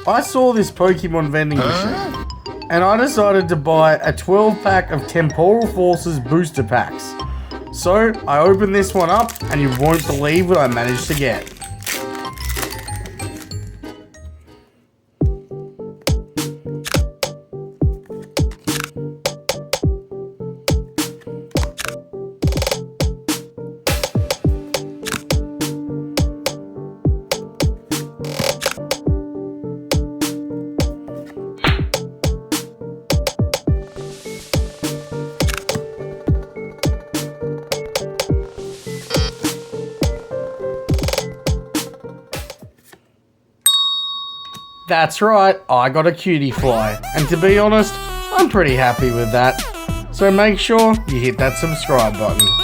I saw this Pokemon vending machine, and I decided to buy a 12-pack of Temporal Forces booster packs. So, I opened this one up, and you won't believe what I managed to get. That's right, I got a cutie fly, and to be honest, I'm pretty happy with that. So make sure you hit that subscribe button.